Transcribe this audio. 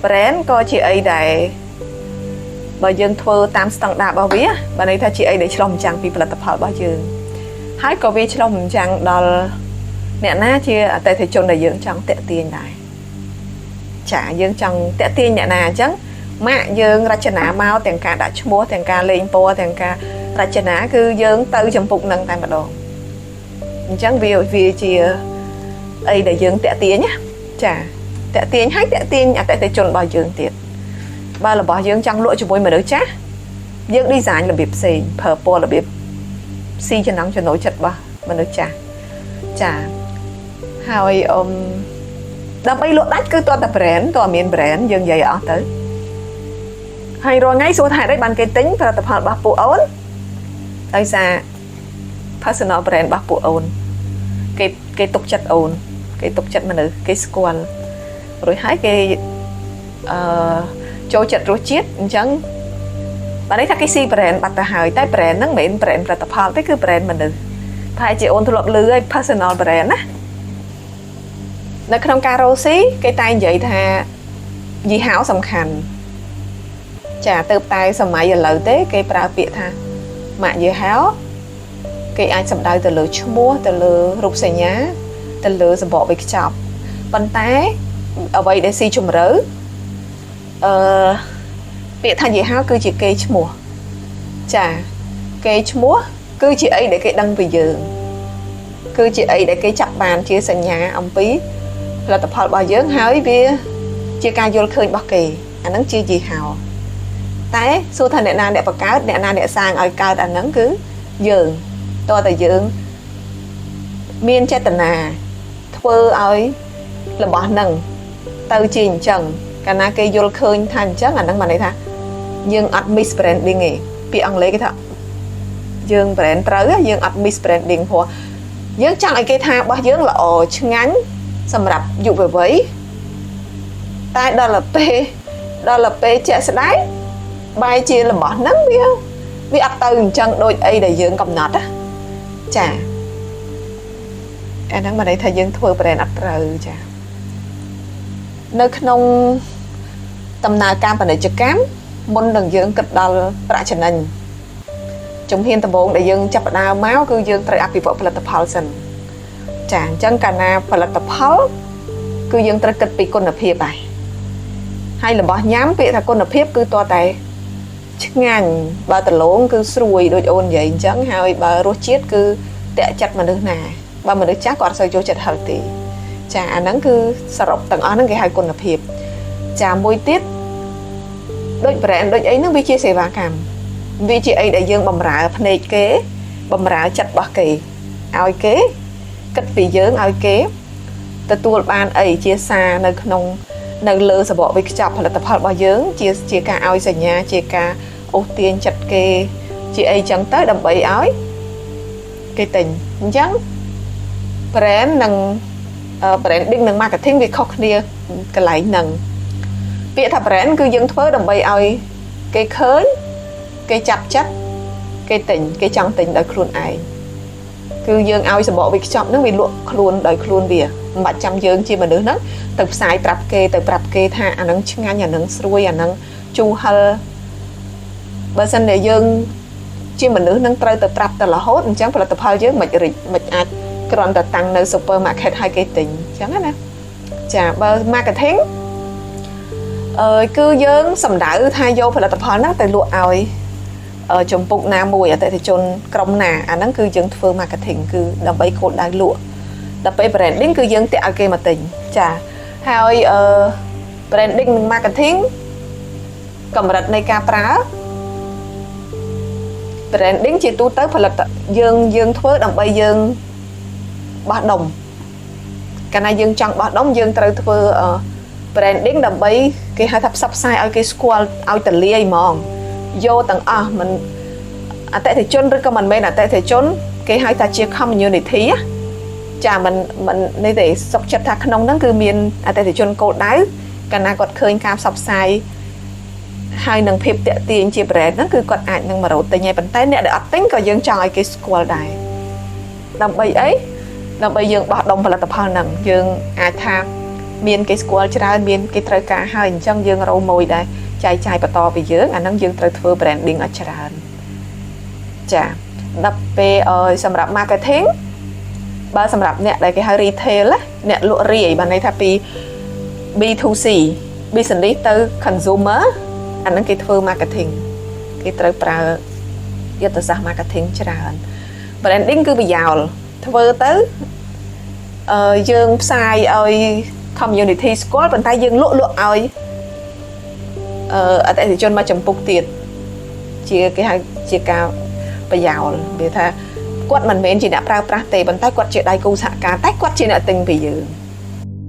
brand ក៏ជាអីដែលបើយើងធ្វើតាមស្តង់ដាររបស់វាបើន័យថាជាអីដែលឆ្លុះបញ្ចាំងពីផលិតផលរបស់យើងហើយក៏វាឆ្លុះបញ្ចាំងដល់អ្នកណាជាអតិថិជនដែលយើងចង់តាក់ទាញដែរចាយើងចង់តាក់ទាញអ្នកណាអញ្ចឹងម៉ាក់យើងរចនាមកទាំងការដាក់ឈ្មោះទាំងការលេងពណ៌ទាំងការរចនាគឺយើងទៅចំពុកនឹងតែម្ដងអញ្ចឹងវាជាអីដែលយើងតាក់ទាញណាចាតាក់ទាញហើយតាក់ទាញអតិថិជនរបស់យើងទៀតបើរបស់យើងចង់លក់ជាមួយមនុស្សចាស់យើង design របៀបផ្សេងប្រើពណ៌របៀបស៊ីចំណង់ចំណូលចិត្តរបស់មនុស្សចាស់ចាហើយដើម្បីលក់ដាច់គឺតើតា brand តើមាន brand យើងនិយាយអស់ទៅហើយរាល់ថ្ងៃសួរថាអីបានគេទិញផលិតផលរបស់ពួកអូនដោយសារ personal brand របស់ពួកអូនគេទុកចិត្តអូនគេទុកចិត្តមនុស្សគេស្គាល់រួចហើយគេចូលចិត្តរសជាតិអញ្ចឹងបើន័យថាគេស៊ី brand បាត់ទៅហើយតែ brand ហ្នឹងមិនមែន brand ផលិតផលទេគឺ brand មនុស្សប្រហែលជាអូនធ្លាប់ឮហើយ personal brand ណានៅក្នុងការរកស៊ីគេតែនិយាយថាយីហោសំខាន់ចាទៅតែសម័យឥឡូវទេគេប្រើពាក្យថាម៉ាកយីហោគេអាចសំដៅទៅលើឈ្មោះទៅលើរូបសញ្ញាទៅលើសម្បកវេចខ្ចប់ប៉ុន្តែអ្វីដែលស៊ីជម្រៅពាក្យថាយីហោគឺជាគេឈ្មោះចាគេឈ្មោះគឺជាអីដែលគេដឹងពីយើងគឺជាអីដែលគេចាប់បានជាសញ្ញាអំពីផលិតផលរបស់យើងហើយវាជាការយល់ឃើញរបស់គេអាហ្នឹងជាយីហោតែសួរថាអ្នកណាអ្នកបង្កើតអ្នកណាអ្នកសាងឲ្យកើតអាហ្នឹងគឺយើងតើតែយើងមានចេតនាធ្វើឲ្យរបស់ហ្នឹងទៅជាអញ្ចឹងកាលណាគេយល់ឃើញថាអញ្ចឹងអាហ្នឹងបានន័យថាយើងអត់ miss branding ទេពាក្យអង់គ្លេសគេថាយើង brand ត្រូវយើងអត់ miss branding ព្រោះយើងចង់ឲ្យគេថារបស់យើងល្អឆ្ងាញ់សម្រាប់យុវវ័យតែដល់ពេលជាក់ស្ដែងបែរជារបស់ហ្នឹងវាអត់ទៅអញ្ចឹងដូចអីដែលយើងកំណត់ណាចាអាហ្នឹងបានន័យថាយើងធ្វើ brand អត់ត្រូវចានៅក្នុងដំណើរការពាណិជ្ជកម្មមុននឹងយើងគិតដល់ប្រាក់ចំណេញជំហានដំបូងដែលយើងចាប់ផ្ដើមមកគឺយើងត្រូវអភិវឌ្ឍផលិតផលសិនចាអញ្ចឹងកាលណាផលិតផលគឺយើងត្រូវគិតពីគុណភាពហើយរបស់ញ៉ាំពាក្យថាគុណភាពគឺតើតែឆ្ងាញ់បើដលងគឺស្រួយដូចអូននិយាយអញ្ចឹងហើយបើរសជាតិគឺតាក់ចិត្តមនុស្សណាបើមនុស្សចាស់គាត់អត់សូវចូលចិត្ត healthy ចាអាហ្នឹងគឺសរុបទាំងអស់ហ្នឹងគេហៅគុណភាពចាមួយទៀតដូច brand ដូចអីហ្នឹងវាជាសេវាកម្មវាជាអីដែលយើងបំរើភ្នែកគេបំរើចិត្តរបស់គេឲ្យគេគិតពីយើងឲ្យគេទទួលបានអីជាសារនៅលើសម្បកវេចខ្ចប់ផលិតផលរបស់យើងជាការឲ្យសញ្ញាជាការអូសទាញចិត្តគេជាអីចឹងទៅដើម្បីឲ្យគេទិញអញ្ចឹង brand និង branding និង marketing វាខុសគ្នាកន្លែងហ្នឹងពាក្យថា brand គឺយើងធ្វើដើម្បីឲ្យគេឃើញគេចាប់ចិត្តគេទិញគេចង់ទិញដោយខ្លួនឯងគឺយើងឲ្យសម្បកវេចខ្ចប់ហ្នឹងវាលក់ខ្លួនដោយខ្លួនវាមិនបាច់ចាំយើងជាមនុស្សហ្នឹងទៅផ្សាយប្រាប់គេថាអាហ្នឹងឆ្ងាញ់អាហ្នឹងស្រួយអាហ្នឹងជូរហិលបើសិនតែយើងជាមនុស្សហ្នឹងត្រូវទៅប្រាប់តែរហូតអញ្ចឹងផលិតផលយើងមិនអាចគ្រាន់តែតាំងនៅ supermarket ឲ្យគេទិញអញ្ចឹងណាចាបើ marketing គឺយើងសំដៅថាយកផលិតផលហ្នឹងទៅលក់ឲ្យចំពុកណាមួយអតិថិជនក្រុមណាអាហ្នឹងគឺយើងធ្វើ marketing គឺដើម្បីគោលដៅលក់ដល់ពេល branding គឺយើងតាក់ឲ្យគេមកទិញចាហើយ branding និង marketing កម្រិតនៃការប្រើ branding ជាទូទៅផលិតយើងធ្វើដើម្បីយើងបោះដុំកាលណាយើងចង់បោះដុំយើងត្រូវធ្វើ branding ដើម្បីគេហៅថាផ្សព្វផ្សាយឲ្យគេស្គាល់ឲ្យទលាយហ្មងយកទាំងអស់មិនអតិថិជនឬក៏មិនមែនអតិថិជនគេហៅថាជា community ចាមិននេះទេសុខចិត្តថាក្នុងហ្នឹងគឺមានអតិថិជនគោលដៅកាលណាគាត់ឃើញការផ្សព្វផ្សាយហើយនឹងភាពតាក់ទាញជា brand ហ្នឹងគឺគាត់អាចនឹងមករកទិញហើយប៉ុន្តែអ្នកដែលអត់ទិញក៏យើងចង់ឲ្យគេស្គាល់ដែរដើម្បីអីដើម្បីយើងបោះដុំផលិតផលហ្នឹងយើងអាចថា មានគេស្គាល់ច្រើនមានគេត្រូវការហើយអញ្ចឹងយើងរកមួយដែរចែកចាយបន្តពីយើងអាហ្នឹងយើងត្រូវធ្វើ branding ឲ្យច្រើនចាដល់ពេលសម្រាប់ marketing បើសម្រាប់អ្នកដែលគេហៅ retail អ្នកលក់រាយបានន័យថាពី B2C business ទៅ consumer អាហ្នឹងគេធ្វើ marketing គេត្រូវប្រើយុទ្ធសាស្ត្រ marketing ច្រើន branding គឺប្រយោលធ្វើទៅយើងផ្សាយឲ្យ community ស្គាល់ប៉ុន្តែយើងលក់ឲ្យអតិថិជនមកចំពុកទៀតជាគេហៅជាការប្រយោលវាថាគាត់មិនមែនជាអ្នកប្រើប្រាស់ទេប៉ុន្តែគាត់ជាដៃគូសហការតែគាត់ជាអ្នកទិញពីយើង